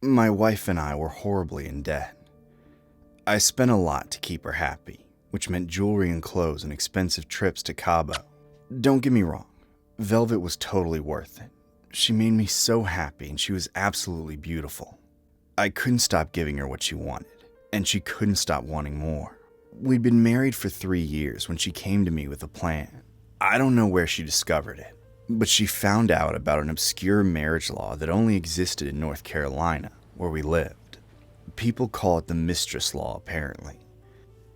My wife and I were horribly in debt. I spent a lot to keep her happy, which meant jewelry and clothes and expensive trips to Cabo. Don't get me wrong, Velvet was totally worth it. She made me so happy and she was absolutely beautiful. I couldn't stop giving her what she wanted, and she couldn't stop wanting more. We'd been married for 3 years when she came to me with a plan. I don't know where she discovered it, but she found out about an obscure marriage law that only existed in North Carolina, where we lived. People call it the mistress law, apparently.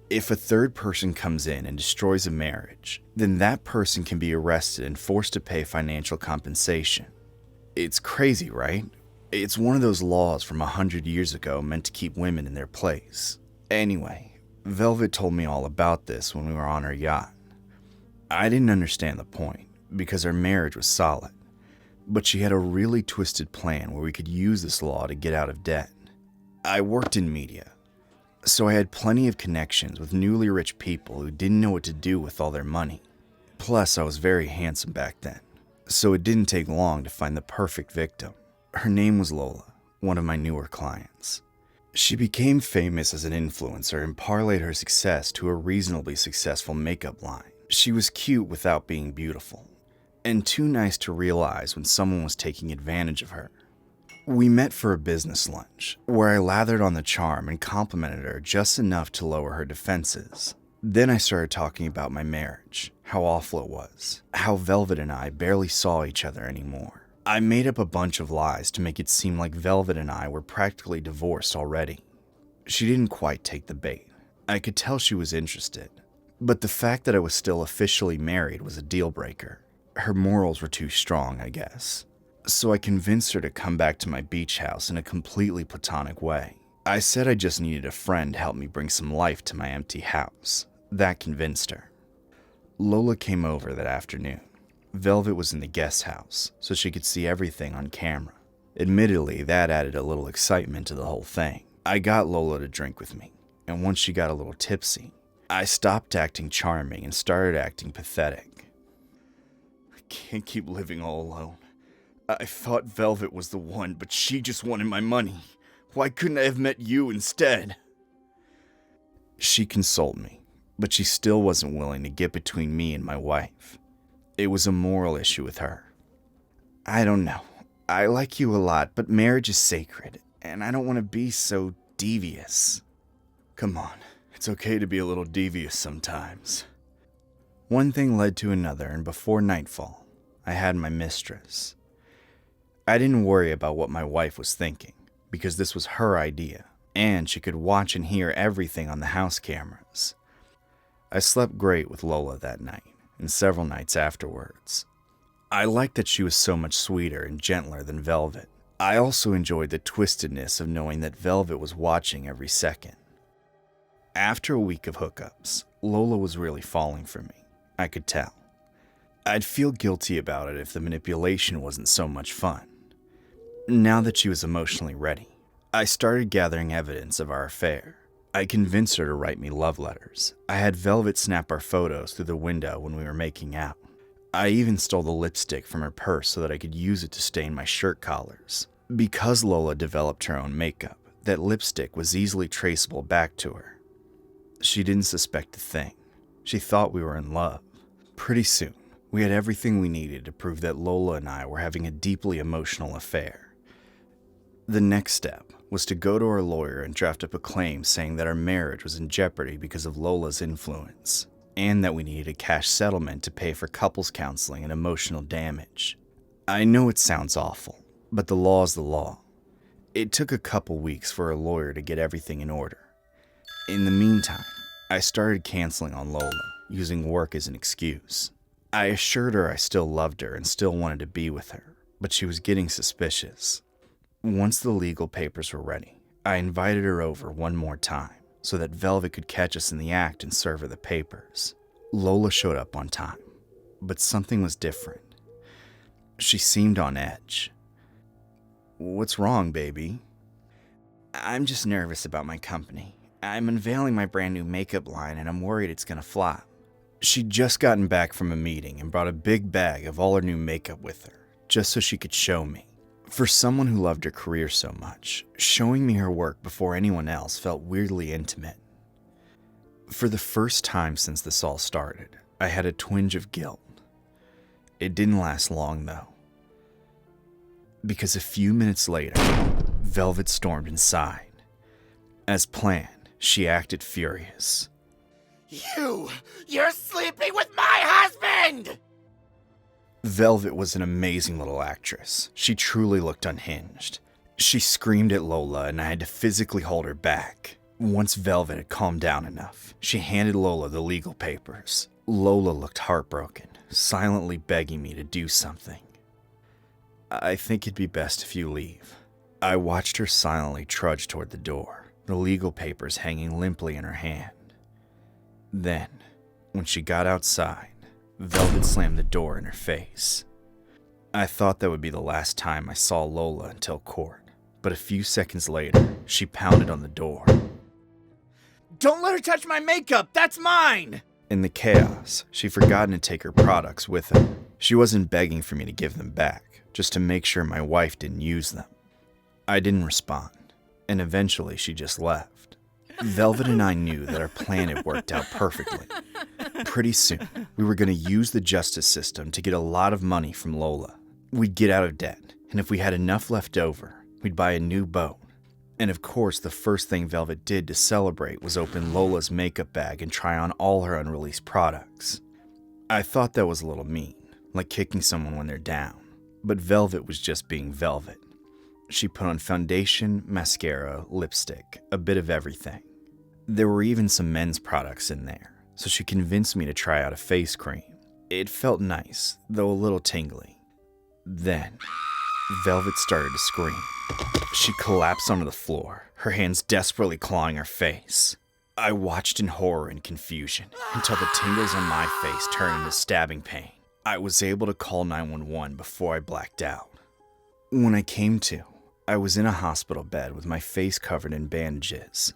If a third person comes in and destroys a marriage, then that person can be arrested and forced to pay financial compensation. It's crazy, right? It's one of those laws from 100 years ago meant to keep women in their place. Anyway, Velvet told me all about this when we were on her yacht. I didn't understand the point, because our marriage was solid, but she had a really twisted plan where we could use this law to get out of debt. I worked in media, so I had plenty of connections with newly rich people who didn't know what to do with all their money. Plus, I was very handsome back then, so it didn't take long to find the perfect victim. Her name was Lola, one of my newer clients. She became famous as an influencer and parlayed her success to a reasonably successful makeup line. She was cute without being beautiful, and too nice to realize when someone was taking advantage of her. We met for a business lunch, where I lathered on the charm and complimented her just enough to lower her defenses. Then I started talking about my marriage, how awful it was, how Velvet and I barely saw each other anymore. I made up a bunch of lies to make it seem like Velvet and I were practically divorced already. She didn't quite take the bait. I could tell she was interested, but the fact that I was still officially married was a deal breaker. Her morals were too strong, I guess. So I convinced her to come back to my beach house in a completely platonic way. I said I just needed a friend to help me bring some life to my empty house. That convinced her. Lola came over that afternoon. Velvet was in the guest house, so she could see everything on camera. Admittedly, that added a little excitement to the whole thing. I got Lola to drink with me, and once she got a little tipsy, I stopped acting charming and started acting pathetic. I can't keep living all alone. I thought Velvet was the one, but she just wanted my money. Why couldn't I have met you instead? She consoled me, but she still wasn't willing to get between me and my wife. It was a moral issue with her. I don't know. I like you a lot, but marriage is sacred, and I don't want to be so devious. Come on, it's okay to be a little devious sometimes. One thing led to another, and before nightfall, I had my mistress. I didn't worry about what my wife was thinking, because this was her idea, and she could watch and hear everything on the house cameras. I slept great with Lola that night, and several nights afterwards. I liked that she was so much sweeter and gentler than Velvet. I also enjoyed the twistedness of knowing that Velvet was watching every second. After a week of hookups, Lola was really falling for me. I could tell. I'd feel guilty about it if the manipulation wasn't so much fun. Now that she was emotionally ready, I started gathering evidence of our affair. I convinced her to write me love letters. I had Velvet snap our photos through the window when we were making out. I even stole the lipstick from her purse so that I could use it to stain my shirt collars. Because Lola developed her own makeup, that lipstick was easily traceable back to her. She didn't suspect a thing. She thought we were in love. Pretty soon, we had everything we needed to prove that Lola and I were having a deeply emotional affair. The next step was to go to our lawyer and draft up a claim saying that our marriage was in jeopardy because of Lola's influence, and that we needed a cash settlement to pay for couples counseling and emotional damage. I know it sounds awful, but the law is the law. It took a couple weeks for a lawyer to get everything in order. In the meantime, I started canceling on Lola, using work as an excuse. I assured her I still loved her and still wanted to be with her, but she was getting suspicious. Once the legal papers were ready, I invited her over one more time so that Velvet could catch us in the act and serve her the papers. Lola showed up on time, but something was different. She seemed on edge. "What's wrong, baby?" "I'm just nervous about my company. I'm unveiling my brand new makeup line and I'm worried it's gonna flop." She'd just gotten back from a meeting and brought a big bag of all her new makeup with her, just so she could show me. For someone who loved her career so much, showing me her work before anyone else felt weirdly intimate. For the first time since this all started, I had a twinge of guilt. It didn't last long, though, because a few minutes later, Velvet stormed inside. As planned, she acted furious. You're sleeping with my husband! Velvet was an amazing little actress. She truly looked unhinged. She screamed at Lola, and I had to physically hold her back. Once Velvet had calmed down enough, she handed Lola the legal papers. Lola looked heartbroken, silently begging me to do something. I think it'd be best if you leave. I watched her silently trudge toward the door, the legal papers hanging limply in her hand. Then, when she got outside, Velvet slammed the door in her face. I thought that would be the last time I saw Lola until court, but a few seconds later, she pounded on the door. Don't let her touch my makeup! That's mine! In the chaos, she'd forgotten to take her products with her. She wasn't begging for me to give them back, just to make sure my wife didn't use them. I didn't respond, and eventually she just left. Velvet and I knew that our plan had worked out perfectly. Pretty soon, we were going to use the justice system to get a lot of money from Lola. We'd get out of debt, and if we had enough left over, we'd buy a new boat. And of course, the first thing Velvet did to celebrate was open Lola's makeup bag and try on all her unreleased products. I thought that was a little mean, like kicking someone when they're down, but Velvet was just being Velvet. She put on foundation, mascara, lipstick, a bit of everything. There were even some men's products in there, so she convinced me to try out a face cream. It felt nice, though a little tingly. Then, Velvet started to scream. She collapsed onto the floor, her hands desperately clawing her face. I watched in horror and confusion until the tingles on my face turned into stabbing pain. I was able to call 911 before I blacked out. When I came to, I was in a hospital bed with my face covered in bandages.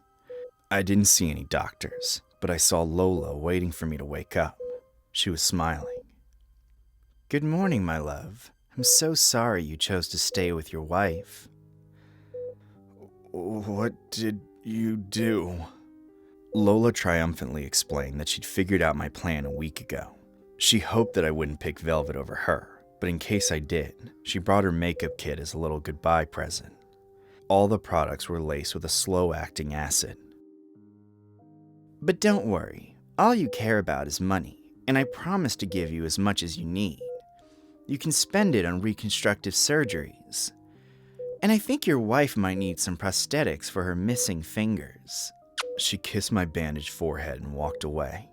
I didn't see any doctors, but I saw Lola waiting for me to wake up. She was smiling. "Good morning, my love. I'm so sorry you chose to stay with your wife." "What did you do?" Lola triumphantly explained that she'd figured out my plan a week ago. She hoped that I wouldn't pick Velvet over her, but in case I did, she brought her makeup kit as a little goodbye present. All the products were laced with a slow-acting acid. "But don't worry, all you care about is money, and I promise to give you as much as you need. You can spend it on reconstructive surgeries. And I think your wife might need some prosthetics for her missing fingers." She kissed my bandaged forehead and walked away.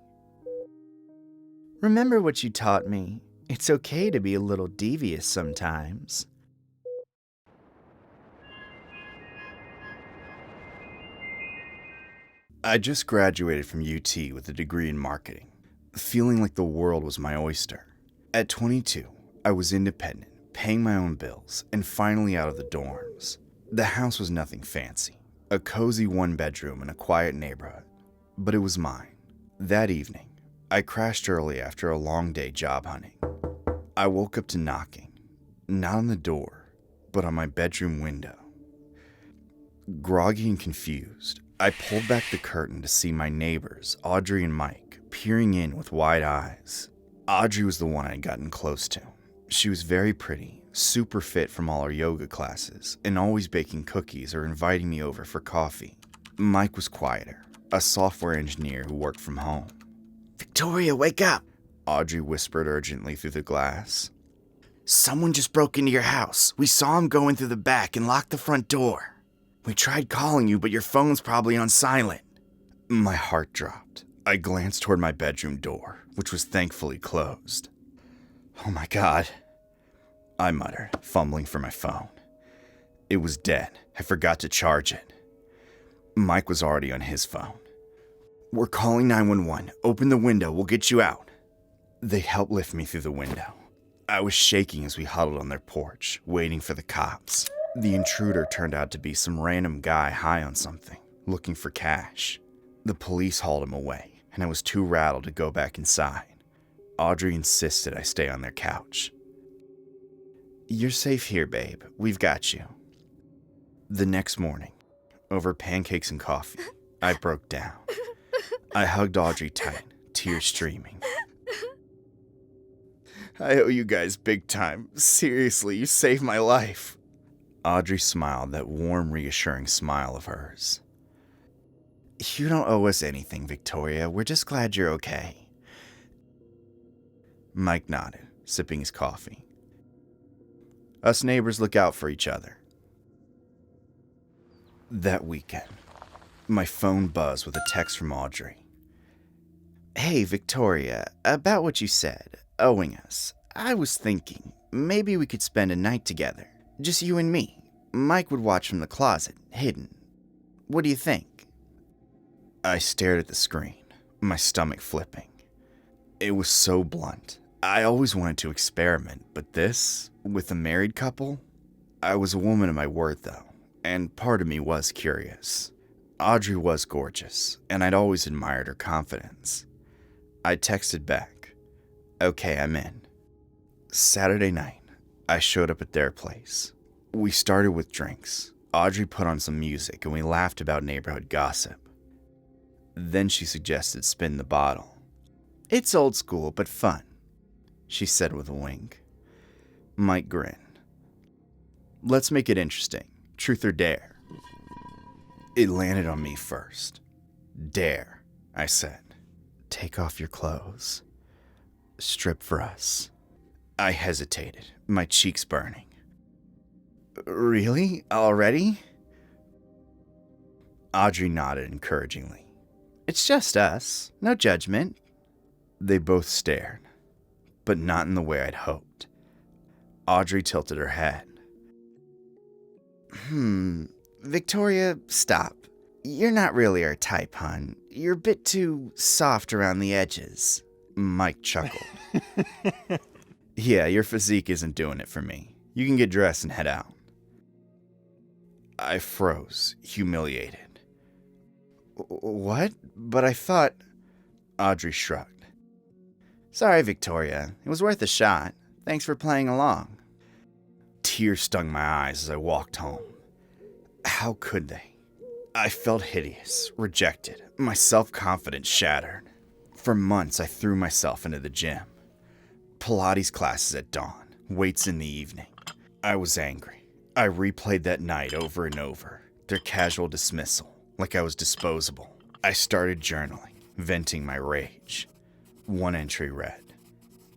"Remember what you taught me? It's okay to be a little devious sometimes." I just graduated from UT with a degree in marketing, feeling like the world was my oyster. At 22, I was independent, paying my own bills, and finally out of the dorms. The house was nothing fancy, a cozy one-bedroom in a quiet neighborhood, but it was mine. That evening, I crashed early after a long day job hunting. I woke up to knocking, not on the door, but on my bedroom window. Groggy and confused, I pulled back the curtain to see my neighbors, Audrey and Mike, peering in with wide eyes. Audrey was the one I'd gotten close to. She was very pretty, super fit from all our yoga classes, and always baking cookies or inviting me over for coffee. Mike was quieter, a software engineer who worked from home. "Victoria, wake up!" Audrey whispered urgently through the glass. "Someone just broke into your house. We saw him go in through the back and lock the front door. We tried calling you, but your phone's probably on silent." My heart dropped. I glanced toward my bedroom door, which was thankfully closed. "Oh my God," I muttered, fumbling for my phone. It was dead. I forgot to charge it. Mike was already on his phone. "We're calling 911. Open the window. We'll get you out." They helped lift me through the window. I was shaking as we huddled on their porch, waiting for the cops. The intruder turned out to be some random guy high on something, looking for cash. The police hauled him away, and I was too rattled to go back inside. Audrey insisted I stay on their couch. You're safe here, babe. We've got you. The next morning, over pancakes and coffee, I broke down. I hugged Audrey tight, tears streaming. I owe you guys big time. Seriously, you saved my life. Audrey smiled, that warm, reassuring smile of hers. You don't owe us anything, Victoria. We're just glad you're okay. Mike nodded, sipping his coffee. Us neighbors look out for each other. That weekend, my phone buzzed with a text from Audrey. Hey, Victoria, about what you said, owing us. I was thinking, maybe we could spend a night together. Just you and me. Mike would watch from the closet, hidden. What do you think? I stared at the screen, my stomach flipping. It was so blunt. I always wanted to experiment, but this, with a married couple? I was a woman of my word, though, and part of me was curious. Audrey was gorgeous, and I'd always admired her confidence. I texted back, okay, I'm in. Saturday night, I showed up at their place. We started with drinks. Audrey put on some music, and we laughed about neighborhood gossip. Then she suggested spin the bottle. It's old school, but fun, she said with a wink. Mike grinned. Let's make it interesting. Truth or dare? It landed on me first. Dare, I said. Take off your clothes. Strip for us. I hesitated, my cheeks burning. Really? Already? Audrey nodded encouragingly. It's just us. No judgment. They both stared, but not in the way I'd hoped. Audrey tilted her head. Victoria, stop. You're not really our type, hon. You're a bit too soft around the edges. Mike chuckled. Yeah, your physique isn't doing it for me. You can get dressed and head out. I froze, humiliated. What? But I thought... Audrey shrugged. Sorry, Victoria. It was worth a shot. Thanks for playing along. Tears stung my eyes as I walked home. How could they? I felt hideous, rejected, my self-confidence shattered. For months, I threw myself into the gym. Pilates classes at dawn, weights in the evening. I was angry. I replayed that night over and over, their casual dismissal, like I was disposable. I started journaling, venting my rage. One entry read,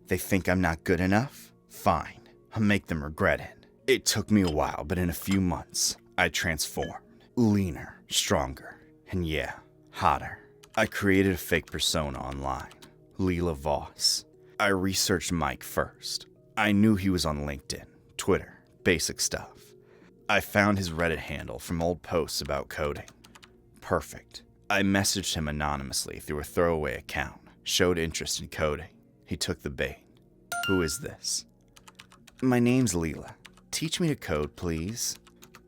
"They think I'm not good enough? Fine, I'll make them regret it." It took me a while, but in a few months, I transformed. Leaner, stronger, and yeah, hotter. I created a fake persona online, Leela Voss. I researched Mike first. I knew he was on LinkedIn, Twitter, basic stuff. I found his Reddit handle from old posts about coding. Perfect. I messaged him anonymously through a throwaway account, showed interest in coding. He took the bait. Who is this? My name's Leela. Teach me to code, please.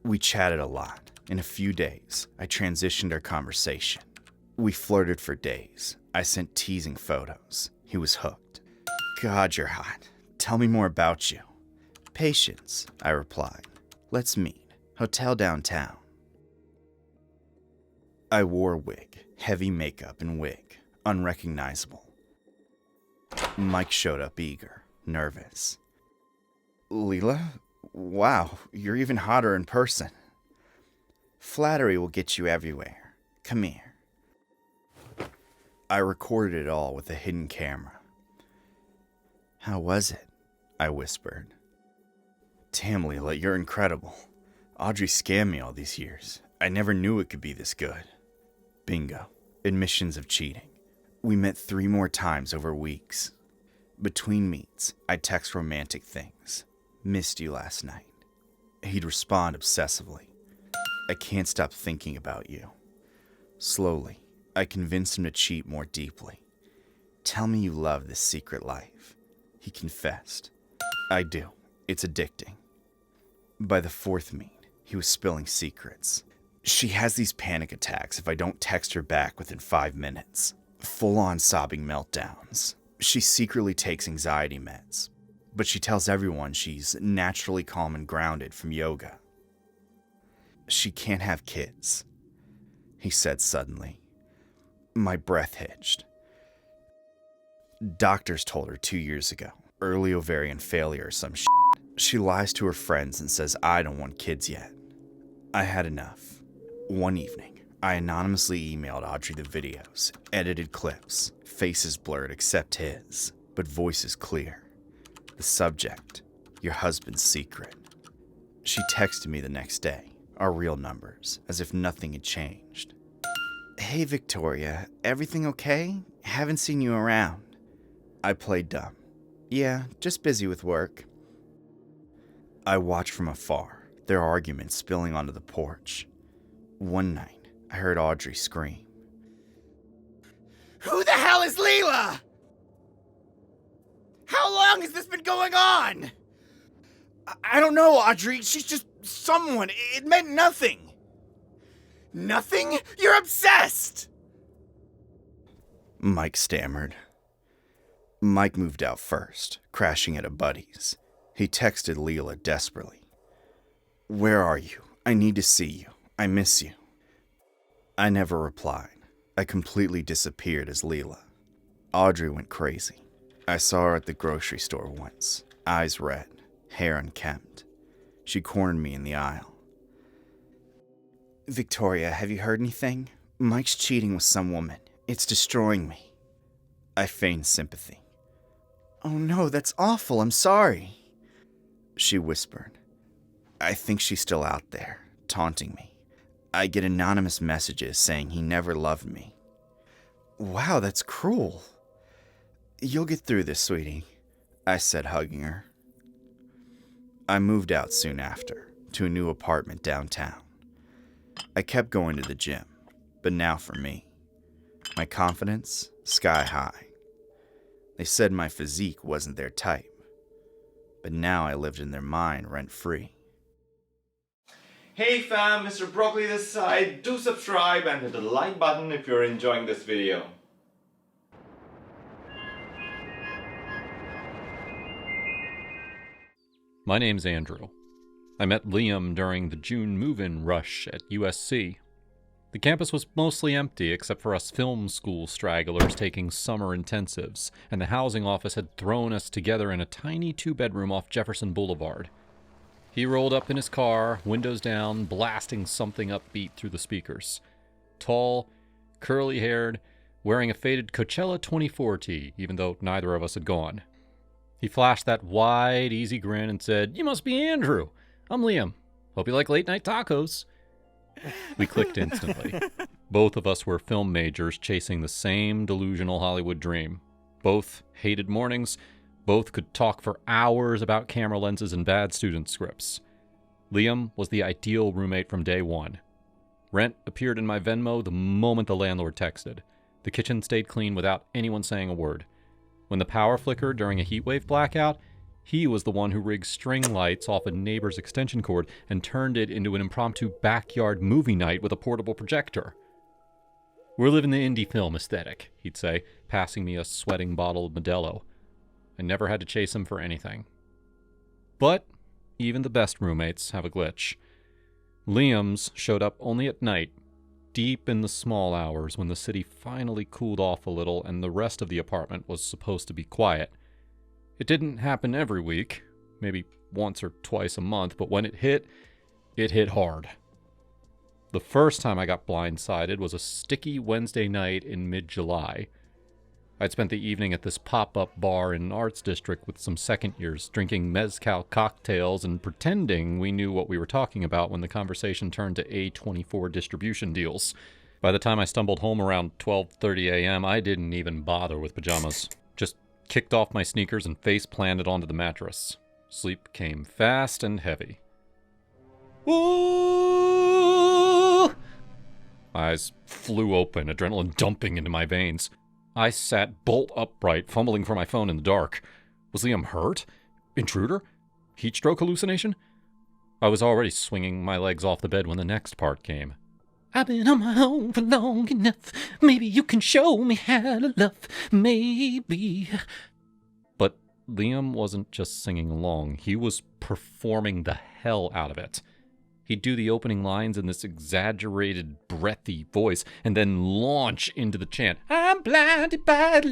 We chatted a lot. In a few days, I transitioned our conversation. We flirted for days. I sent teasing photos. He was hooked. God, you're hot. Tell me more about you. Patience, I replied. Let's meet. Hotel downtown. I wore a wig, heavy makeup and wig, unrecognizable. Mike showed up eager, nervous. Leela? Wow, you're even hotter in person. Flattery will get you everywhere. Come here. I recorded it all with a hidden camera. How was it? I whispered. Damn, Leela, you're incredible. Audrey scammed me all these years. I never knew it could be this good. Bingo. Admissions of cheating. We met 3 more times over weeks. Between meets, I'd text romantic things. Missed you last night. He'd respond obsessively. I can't stop thinking about you. Slowly, I convinced him to cheat more deeply. Tell me you love this secret life. He confessed. I do. It's addicting. By the 4th meet, he was spilling secrets. She has these panic attacks if I don't text her back within 5 minutes. Full-on sobbing meltdowns. She secretly takes anxiety meds. but she tells everyone she's naturally calm and grounded from yoga. She can't have kids, he said suddenly. My breath hitched. Doctors told her 2 years ago, early ovarian failure or some shit. She lies to her friends and says I don't want kids yet. I had enough. One evening, I anonymously emailed Audrey the videos, edited clips, faces blurred except his, but voices clear. The subject, your husband's secret. She texted me the next day, our real numbers, as if nothing had changed. Hey Victoria, everything okay? Haven't seen you around. I played dumb. Yeah, just busy with work. I watched from afar, their argument spilling onto the porch. One night, I heard Audrey scream. Who the hell is Leela? How long has this been going on? I don't know, Audrey. She's just someone. It meant nothing. Nothing? You're obsessed! Mike stammered. Mike moved out first, crashing at a buddy's. He texted Leela desperately. Where are you? I need to see you. I miss you. I never replied. I completely disappeared as Leela. Audrey went crazy. I saw her at the grocery store once, eyes red, hair unkempt. She cornered me in the aisle. Victoria, have you heard anything? Mike's cheating with some woman. It's destroying me. I feigned sympathy. Oh no, that's awful. I'm sorry. She whispered. I think she's still out there, taunting me. I get anonymous messages saying he never loved me. Wow, that's cruel. You'll get through this, sweetie, I said, hugging her. I moved out soon after, to a new apartment downtown. I kept going to the gym, but now for me. My confidence, sky high. They said my physique wasn't their type, but now I lived in their mind rent-free. Hey fam, Mr. Broccoli this side. Do subscribe and hit the like button if you're enjoying this video. My name's Andrew. I met Liam during the June move-in rush at USC. The campus was mostly empty except for us film school stragglers taking summer intensives, and the housing office had thrown us together in a tiny 2-bedroom off Jefferson Boulevard. He rolled up in his car, windows down, blasting something upbeat through the speakers. Tall, curly-haired, wearing a faded Coachella 24 tee, even though neither of us had gone. He flashed that wide, easy grin and said, "You must be Andrew. I'm Liam. Hope you like late-night tacos." We clicked instantly. Both of us were film majors chasing the same delusional Hollywood dream. Both hated mornings. Both could talk for hours about camera lenses and bad student scripts. Liam was the ideal roommate from day one. Rent appeared in my Venmo the moment the landlord texted. The kitchen stayed clean without anyone saying a word. When the power flickered during a heatwave blackout, he was the one who rigged string lights off a neighbor's extension cord and turned it into an impromptu backyard movie night with a portable projector. "We're living the indie film aesthetic," he'd say, passing me a sweating bottle of Modelo. I never had to chase him for anything. But even the best roommates have a glitch. Liam's showed up only at night, deep in the small hours when the city finally cooled off a little and the rest of the apartment was supposed to be quiet. It didn't happen every week, maybe once or twice a month, but when it hit hard. The first time I got blindsided was a sticky Wednesday night in mid-July. I'd spent the evening at this pop-up bar in Arts District with some second years, drinking mezcal cocktails and pretending we knew what we were talking about when the conversation turned to A24 distribution deals. By the time I stumbled home around 12:30 a.m., I didn't even bother with pajamas. Just kicked off my sneakers and face-planted onto the mattress. Sleep came fast and heavy. Ooh! Eyes flew open, adrenaline dumping into my veins. I sat bolt upright, fumbling for my phone in the dark. Was Liam hurt? Intruder? Heat stroke hallucination? I was already swinging my legs off the bed when the next part came. "I've been on my own for long enough. Maybe you can show me how to love. Maybe." But Liam wasn't just singing along, he was performing the hell out of it. He'd do the opening lines in this exaggerated, breathy voice, and then launch into the chant. I'm blinded by the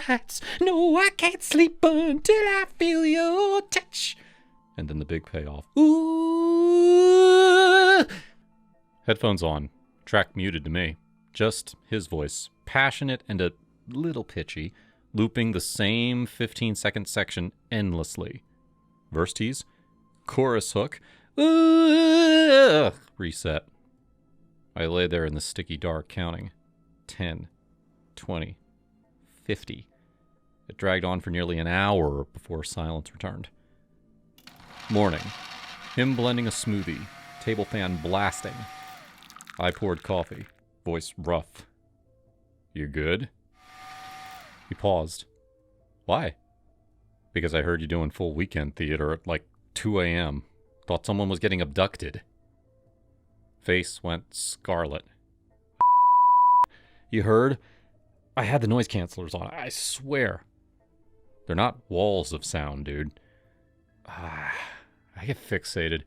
lights. No, I can't sleep until I feel your touch. And then the big payoff. Ooh. Headphones on. Track muted to me. Just his voice. Passionate and a little pitchy. Looping the same 15-second section endlessly. Verse tease. Chorus hook. Reset. I lay there in the sticky dark counting. 10, 20, 50. It dragged on for nearly an hour before silence returned. Morning. Him blending a smoothie. Table fan blasting. I poured coffee. Voice rough. You good? He paused. Why? Because I heard you doing full weekend theater at like 2 a.m. Thought someone was getting abducted. Face went scarlet. You heard? I had the noise cancelers on, I swear. They're not walls of sound, dude. I get fixated.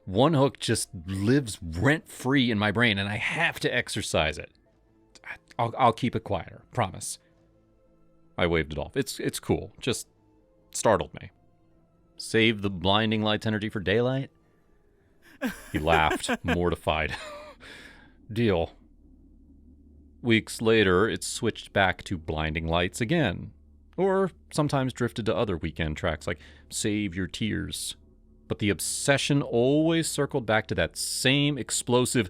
One hook just lives rent-free in my brain, and I have to exercise it. I'll keep it quieter, promise. I waved it off. It's cool. Just startled me. Save the blinding lights energy for daylight? He laughed, mortified. Deal. Weeks later, it switched back to blinding lights again. Or sometimes drifted to other weekend tracks like Save Your Tears. But the obsession always circled back to that same explosive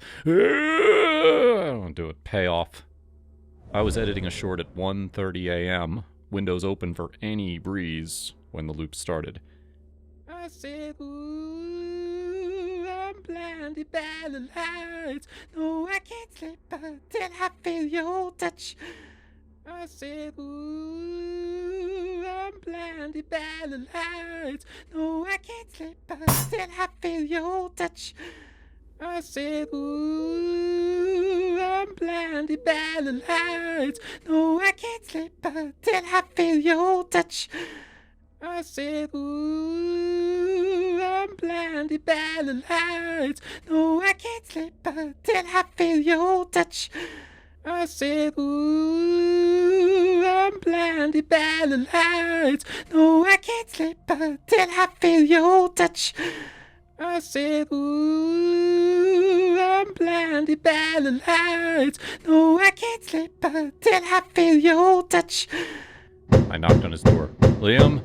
payoff. I was editing a short at 1:30 a.m., windows open for any breeze, when the loop started. I said, ooh, I'm blinded by the lights. No, I can't sleep until I feel your touch. I said, ooh, I'm blinded by the lights. No, I can't sleep until I feel your touch. I said, ooh, I'm blinded by the lights. No, I can't sleep until I feel your touch. I said, ooh, I'm blinded by the lights. No, I can't sleep until I feel your touch. I said, ooh, I'm blinded by the lights. No, I can't sleep until I feel your touch. I said, ooh, I'm blinded by the lights. No, I can't sleep until I feel your touch. I knocked on his door. Liam,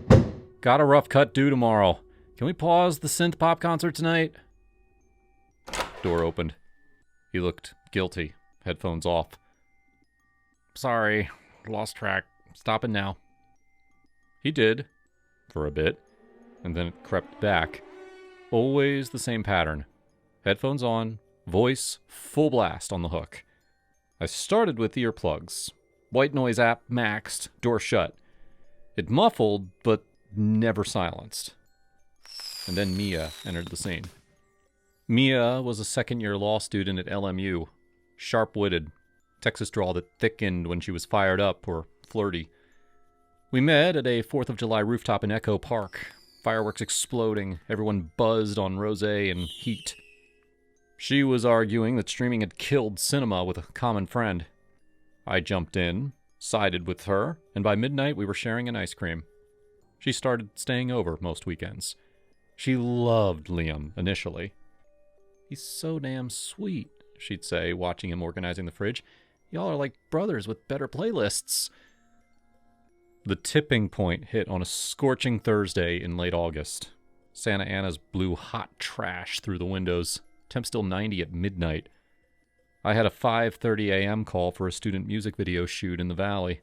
got a rough cut due tomorrow. Can we pause the synth pop concert tonight? Door opened. He looked guilty. Headphones off. Sorry, lost track. Stopping now. He did, for a bit, and then it crept back. Always the same pattern. Headphones on, voice full blast on the hook. I started with earplugs. White noise app maxed, door shut. It muffled, but never silenced. And then Mia entered the scene. Mia was a second-year law student at LMU. Sharp-witted. Texas drawl that thickened when she was fired up or flirty. We met at a 4th of July rooftop in Echo Park. Fireworks exploding, everyone buzzed on rosé and heat. She was arguing that streaming had killed cinema with a common friend. I jumped in, sided with her, and by midnight we were sharing an ice cream. She started staying over most weekends. She loved Liam initially. He's so damn sweet, she'd say, watching him organizing the fridge. Y'all are like brothers with better playlists. The tipping point hit on a scorching Thursday in late August. Santa Ana's blew hot trash through the windows. Temp still 90 at midnight. I had a 5:30 a.m. call for a student music video shoot in the valley.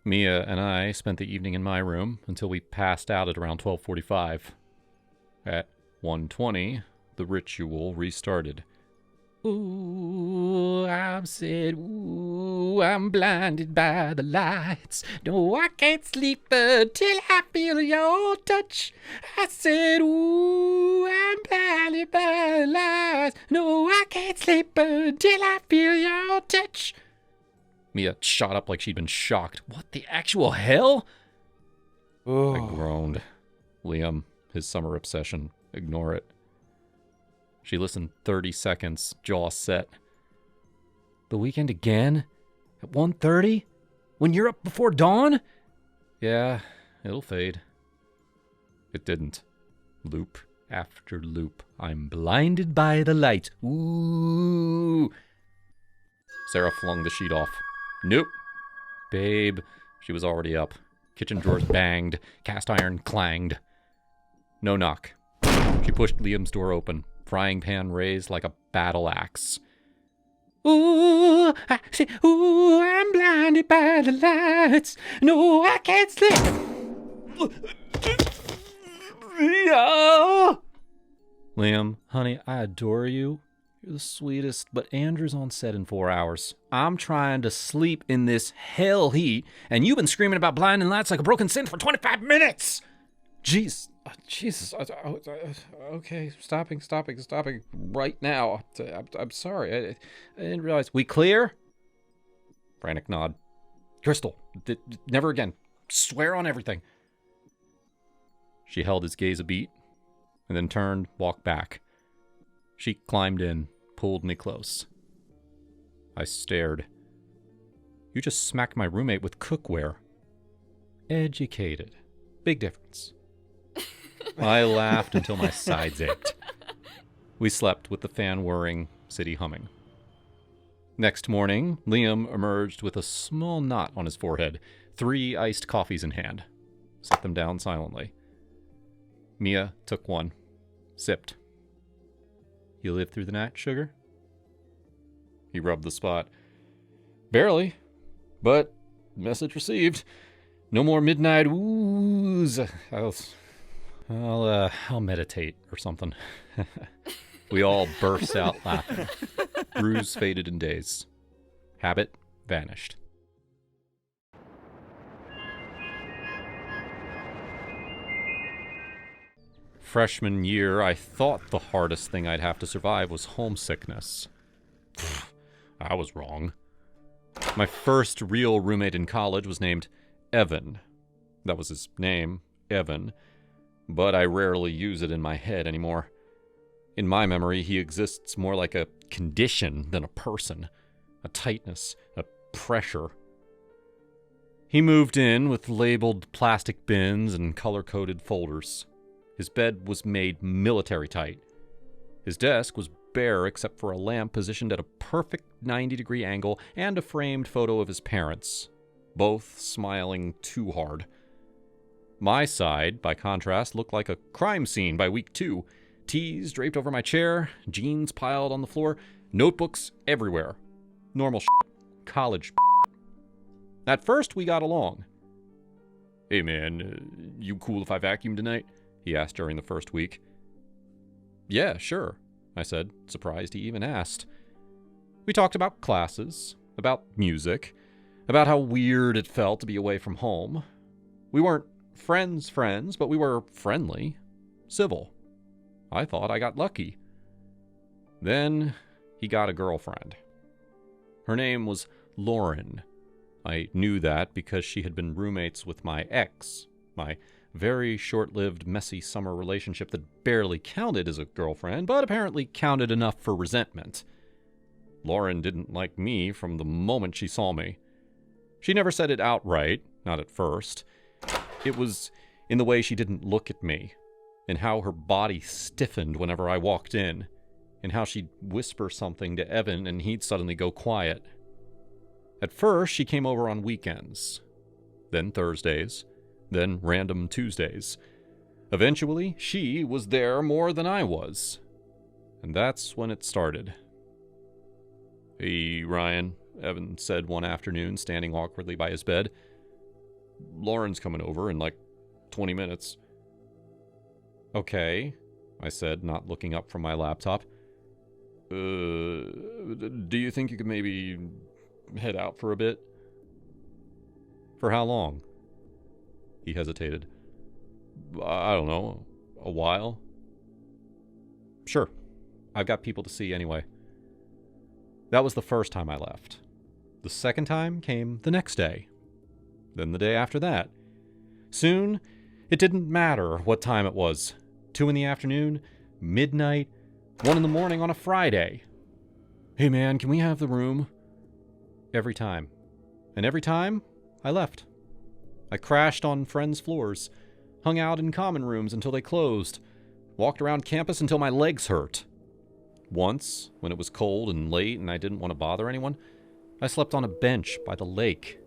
Mia and I spent the evening in my room until we passed out at around 12:45. At 1:20, the ritual restarted. Ooh, I'm said, ooh, I'm blinded by the lights. No, I can't sleep until I feel your touch. I said, ooh, I'm blinded by the lights. No, I can't sleep until I feel your touch. Mia shot up like she'd been shocked. What the actual hell? I groaned. Liam, his summer obsession, ignore it. She listened 30 seconds, jaw set. The weekend again? At 1:30? When you're up before dawn? Yeah, it'll fade. It didn't. Loop after loop. I'm blinded by the light. Ooh. Sarah flung the sheet off. Nope. Babe. She was already up. Kitchen drawers banged. Cast iron clanged. No knock. She pushed Liam's door open. Frying pan raised like a battle axe. Ooh, I'm blinded by the lights. No, I can't sleep. Liam, honey, I adore you. You're the sweetest, but Andrew's on set in 4 hours. I'm trying to sleep in this hell heat, and you've been screaming about blinding lights like a broken synth for 25 minutes. Jeez. Jesus. Okay, stopping right now. I'm sorry. I didn't realize. We clear? Frantic nod. Crystal, never again. Swear on everything. She held his gaze a beat, and then turned, walked back. She climbed in, pulled me close. I stared. You just smacked my roommate with cookware. Educated. Big difference. I laughed until my sides ached. We slept with the fan whirring, city humming. Next morning, Liam emerged with a small knot on his forehead, 3 iced coffees in hand. Set them down silently. Mia took one, sipped. You lived through the night, sugar? He rubbed the spot. Barely, but message received. No more midnight oohs. I'll meditate or something. We all burst out laughing. Bruise faded in days. Habit vanished. Freshman year, I thought the hardest thing I'd have to survive was homesickness. I was wrong. My first real roommate in college was named Evan. That was his name, Evan. But I rarely use it in my head anymore. In my memory, he exists more like a condition than a person. A tightness, a pressure. He moved in with labeled plastic bins and color-coded folders. His bed was made military tight. His desk was bare except for a lamp positioned at a perfect 90-degree angle and a framed photo of his parents, both smiling too hard. My side, by contrast, looked like a crime scene by week 2. Tees draped over my chair, jeans piled on the floor, notebooks everywhere. Normal shit. College shit. At first, we got along. Hey man, you cool if I vacuum tonight? He asked during the first week. Yeah, sure, I said, surprised he even asked. We talked about classes, about music, about how weird it felt to be away from home. We weren't friends, but we were friendly, civil. I thought I got lucky. Then he got a girlfriend. Her name was Lauren. I knew that because she had been roommates with my ex, my very short-lived, messy summer relationship that barely counted as a girlfriend, but apparently counted enough for resentment. Lauren didn't like me from the moment she saw me. She never said it outright, not at first. It was in the way she didn't look at me, in how her body stiffened whenever I walked in, in how she'd whisper something to Evan and he'd suddenly go quiet. At first, she came over on weekends, then Thursdays, then random Tuesdays. Eventually, she was there more than I was. And that's when it started. Hey, Ryan, Evan said one afternoon, standing awkwardly by his bed. Lauren's coming over in like 20 minutes. Okay, I said, not looking up from my laptop. Do you think you could maybe head out for a bit? For how long? He hesitated. I don't know, a while? Sure, I've got people to see anyway. That was the first time I left. The second time came the next day. Then the day after that. Soon, It didn't matter what time it was. 2 in the afternoon, midnight, 1 in the morning on a Friday. Hey man, can we have the room? Every time. And every time, I left. I crashed on friends' floors, hung out in common rooms until they closed, walked around campus until my legs hurt. Once, when it was cold and late and I didn't want to bother anyone, I slept on a bench by the lake.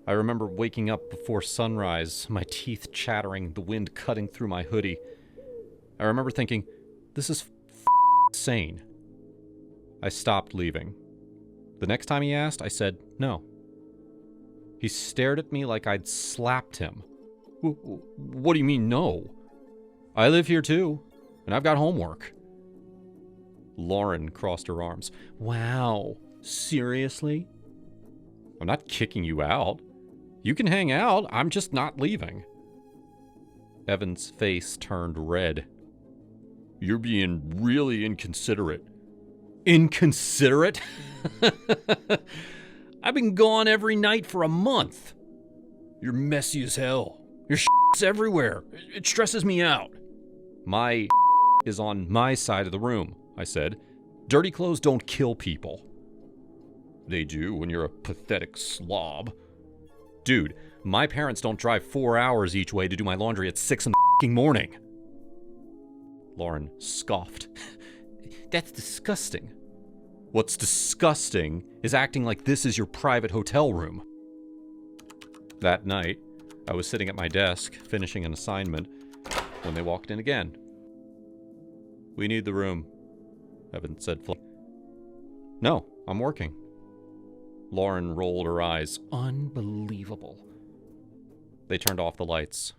I remember waking up before sunrise, my teeth chattering, the wind cutting through my hoodie. I remember thinking, this is insane. I stopped leaving. The next time he asked, I said no. He stared at me like I'd slapped him. What do you mean no? I live here too, and I've got homework. Lauren crossed her arms. Wow, seriously? I'm not kicking you out. You can hang out, I'm just not leaving. Evan's face turned red. You're being really inconsiderate. Inconsiderate? I've been gone every night for a month. You're messy as hell. Your shit's everywhere. It stresses me out. My is on my side of the room, I said. Dirty clothes don't kill people. They do when you're a pathetic slob. Dude, my parents don't drive 4 hours each way to do my laundry at 6 in the morning. Lauren scoffed. That's disgusting. What's disgusting is acting like this is your private hotel room. That night, I was sitting at my desk, finishing an assignment, when they walked in again. We need the room, Evan said. No, I'm working. Lauren rolled her eyes. Unbelievable. They turned off the lights.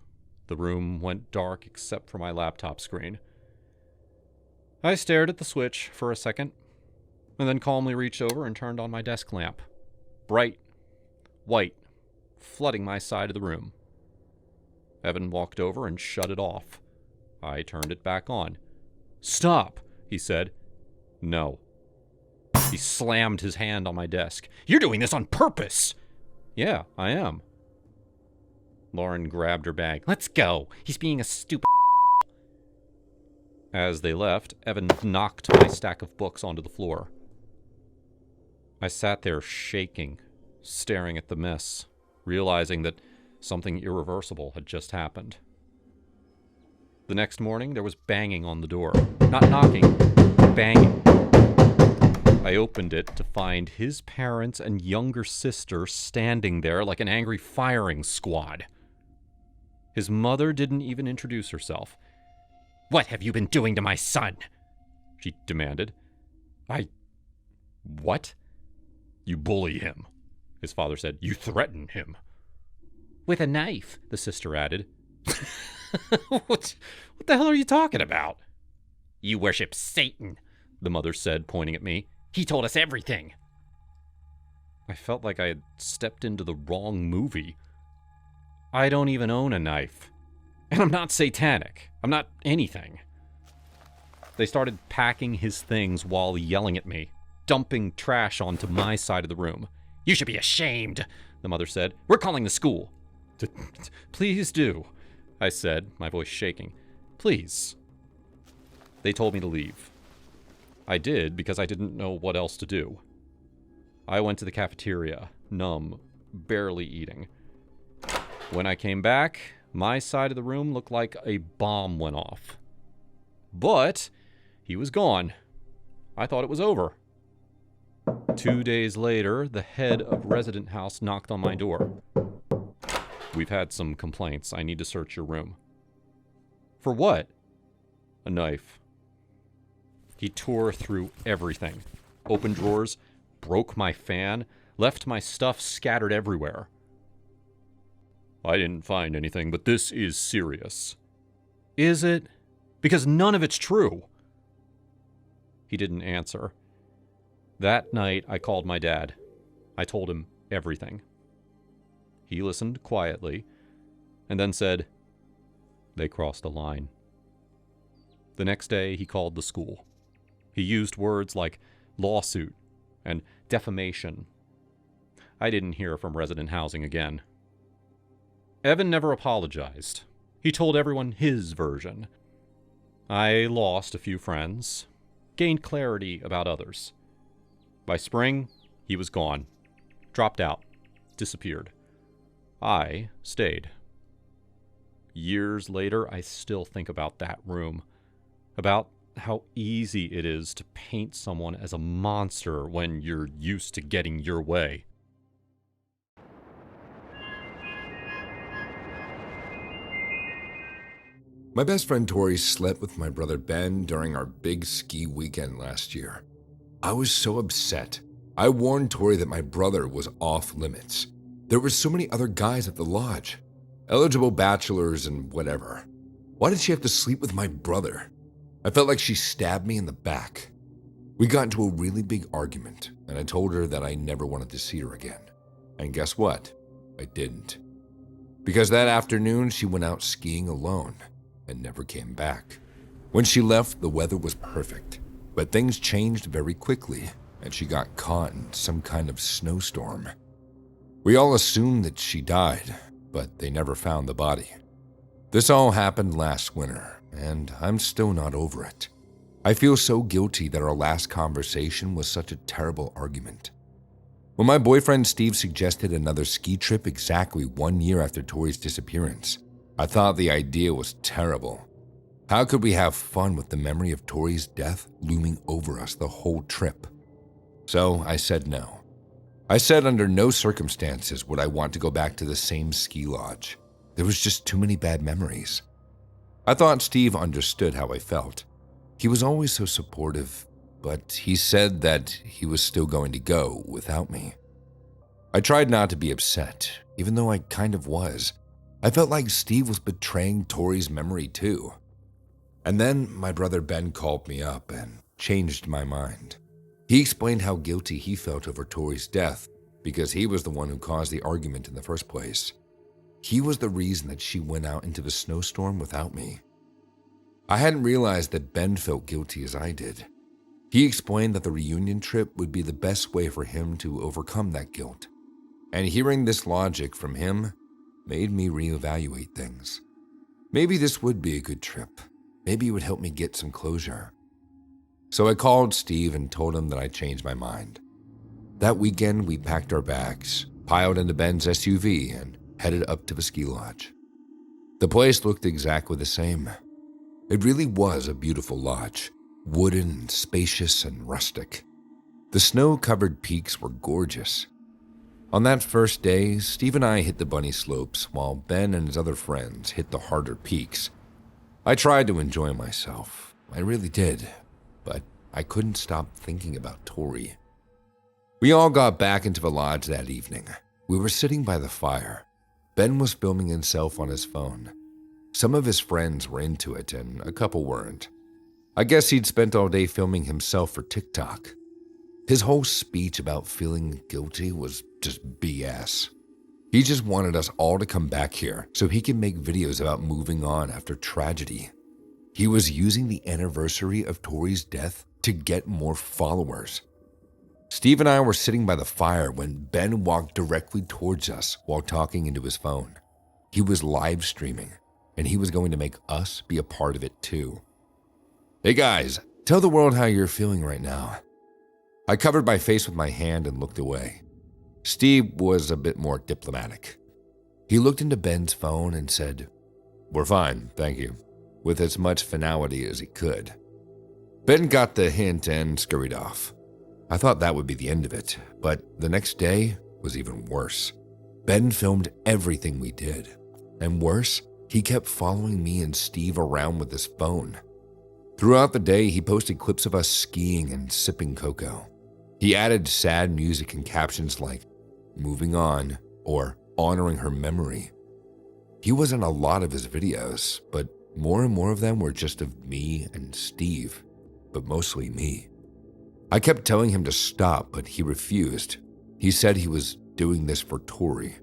The room went dark except for my laptop screen. I stared at the switch for a second, and then calmly reached over and turned on my desk lamp. Bright, white, flooding my side of the room. Evan walked over and shut it off. I turned it back on. Stop, he said. No. He slammed his hand on my desk. You're doing this on purpose! Yeah, I am. Lauren grabbed her bag. Let's go. He's being a stupid. As they left, Evan knocked my stack of books onto the floor. I sat there shaking, staring at the mess, realizing that something irreversible had just happened. The next morning, there was banging on the door. Not knocking, banging. I opened it to find his parents and younger sister standing there like an angry firing squad. His mother didn't even introduce herself. What have you been doing to my son? She demanded. What? You bully him, his father said. You threaten him. With a knife, the sister added. What the hell are you talking about? You worship Satan, the mother said, pointing at me. He told us everything. I felt like I had stepped into the wrong movie. I don't even own a knife. And I'm not satanic. I'm not anything. They started packing his things while yelling at me, dumping trash onto my side of the room. You should be ashamed, the mother said. We're calling the school. Please do, I said, my voice shaking. Please. They told me to leave. I did because I didn't know what else to do. I went to the cafeteria, numb, barely eating. When I came back, my side of the room looked like a bomb went off. But he was gone. I thought it was over. 2 days later, the head of resident house knocked on my door. We've had some complaints. I need to search your room. For what? A knife. He tore through everything. Opened drawers, broke my fan, left my stuff scattered everywhere. I didn't find anything, but this is serious. Is it? Because none of it's true. He didn't answer. That night, I called my dad. I told him everything. He listened quietly, and then said, they crossed a line. The next day, he called the school. He used words like lawsuit and defamation. I didn't hear from resident housing again. Evan never apologized. He told everyone his version. I lost a few friends, gained clarity about others. By spring, he was gone, dropped out, disappeared. I stayed. Years later, I still think about that room, about how easy it is to paint someone as a monster when you're used to getting your way. My best friend Tori slept with my brother Ben during our big ski weekend last year. I was so upset. I warned Tori that my brother was off limits. There were so many other guys at the lodge, eligible bachelors and whatever. Why did she have to sleep with my brother? I felt like she stabbed me in the back. We got into a really big argument, and I told her that I never wanted to see her again. And guess what? I didn't. Because that afternoon, she went out skiing alone and never came back. When she left, the weather was perfect, but things changed very quickly, and she got caught in some kind of snowstorm. We all assumed that she died, but they never found the body. This all happened last winter, and I'm still not over it. I feel so guilty that our last conversation was such a terrible argument. When my boyfriend Steve suggested another ski trip exactly 1 year after Tori's disappearance, I thought the idea was terrible. How could we have fun with the memory of Tori's death looming over us the whole trip? So I said no. I said under no circumstances would I want to go back to the same ski lodge. There was just too many bad memories. I thought Steve understood how I felt. He was always so supportive, but he said that he was still going to go without me. I tried not to be upset, even though I kind of was. I felt like Steve was betraying Tori's memory too. And then my brother Ben called me up and changed my mind. He explained how guilty he felt over Tori's death because he was the one who caused the argument in the first place. He was the reason that she went out into the snowstorm without me. I hadn't realized that Ben felt guilty as I did. He explained that the reunion trip would be the best way for him to overcome that guilt. And hearing this logic from him made me reevaluate things. Maybe this would be a good trip. Maybe it would help me get some closure. So I called Steve and told him that I changed my mind. That weekend, we packed our bags, piled into Ben's SUV, and headed up to the ski lodge. The place looked exactly the same. It really was a beautiful lodge, wooden and spacious and rustic. The snow-covered peaks were gorgeous. On that first day, Steve and I hit the bunny slopes while Ben and his other friends hit the harder peaks. I tried to enjoy myself. I really did, but I couldn't stop thinking about Tori. We all got back into the lodge that evening. We were sitting by the fire. Ben was filming himself on his phone. Some of his friends were into it and a couple weren't. I guess he'd spent all day filming himself for TikTok. His whole speech about feeling guilty was just BS. He just wanted us all to come back here so he could make videos about moving on after tragedy. He was using the anniversary of Tori's death to get more followers. Steve and I were sitting by the fire when Ben walked directly towards us while talking into his phone. He was live streaming, and he was going to make us be a part of it too. Hey guys, tell the world how you're feeling right now. I covered my face with my hand and looked away. Steve was a bit more diplomatic. He looked into Ben's phone and said, "We're fine, thank you," with as much finality as he could. Ben got the hint and scurried off. I thought that would be the end of it, but the next day was even worse. Ben filmed everything we did, and worse, he kept following me and Steve around with his phone. Throughout the day, he posted clips of us skiing and sipping cocoa. He added sad music and captions like, "Moving on," or "Honoring her memory." He was in a lot of his videos, but more and more of them were just of me and Steve, but mostly me. I kept telling him to stop, but he refused. He said he was doing this for Tori.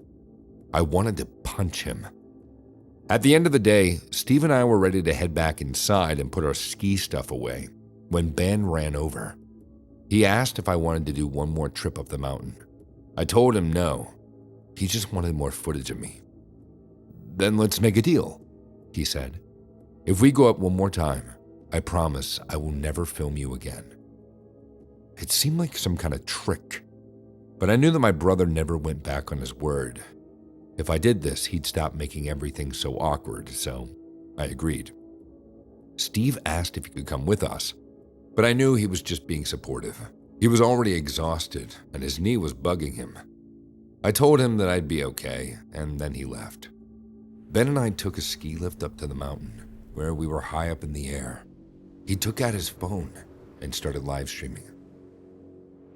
I wanted to punch him. At the end of the day, Steve and I were ready to head back inside and put our ski stuff away when Ben ran over. He asked if I wanted to do one more trip up the mountain. I told him no. He just wanted more footage of me. "Then let's make a deal." he said. "If we go up one more time, I promise I will never film you again." It seemed like some kind of trick, but I knew that my brother never went back on his word. If I did this, he'd stop making everything so awkward, so I agreed. Steve asked if he could come with us, but I knew he was just being supportive. He was already exhausted, and his knee was bugging him. I told him that I'd be okay, and then he left. Ben and I took a ski lift up to the mountain, where we were high up in the air. He took out his phone and started live streaming.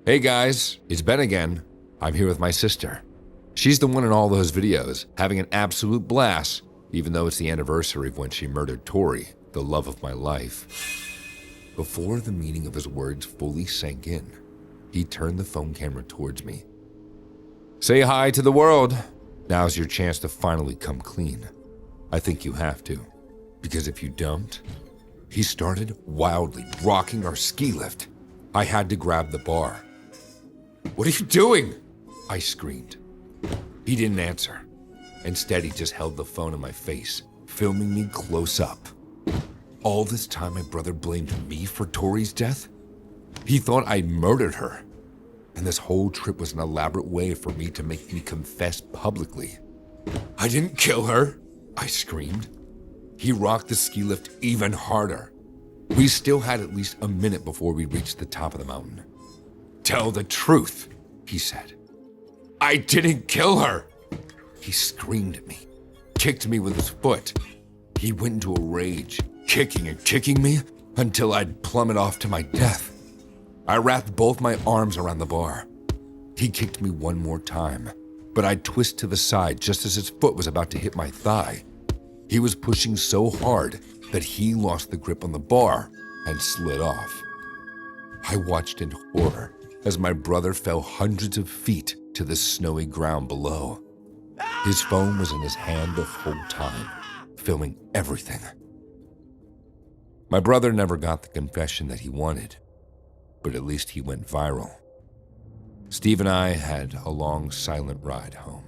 "Hey guys, it's Ben again. I'm here with my sister. She's the one in all those videos, having an absolute blast, even though it's the anniversary of when she murdered Tori, the love of my life." Before the meaning of his words fully sank in, he turned the phone camera towards me. "Say hi to the world. Now's your chance to finally come clean. I think you have to, because if you don't..." He started wildly rocking our ski lift. I had to grab the bar. "What are you doing?" I screamed. He didn't answer. Instead, he just held the phone in my face, filming me close up. All this time, my brother blamed me for Tori's death? He thought I'd murdered her. And this whole trip was an elaborate way for me to make me confess publicly. "I didn't kill her," I screamed. He rocked the ski lift even harder. We still had at least a minute before we reached the top of the mountain. "Tell the truth," he said. "I didn't kill her." He screamed at me, kicked me with his foot. He went into a rage, kicking and kicking me until I'd plummet off to my death. I wrapped both my arms around the bar. He kicked me one more time, but I'd twist to the side just as his foot was about to hit my thigh. He was pushing so hard that he lost the grip on the bar and slid off. I watched in horror as my brother fell hundreds of feet to the snowy ground below. His phone was in his hand the whole time, filming everything. My brother never got the confession that he wanted, but at least he went viral. Steve and I had a long, silent ride home.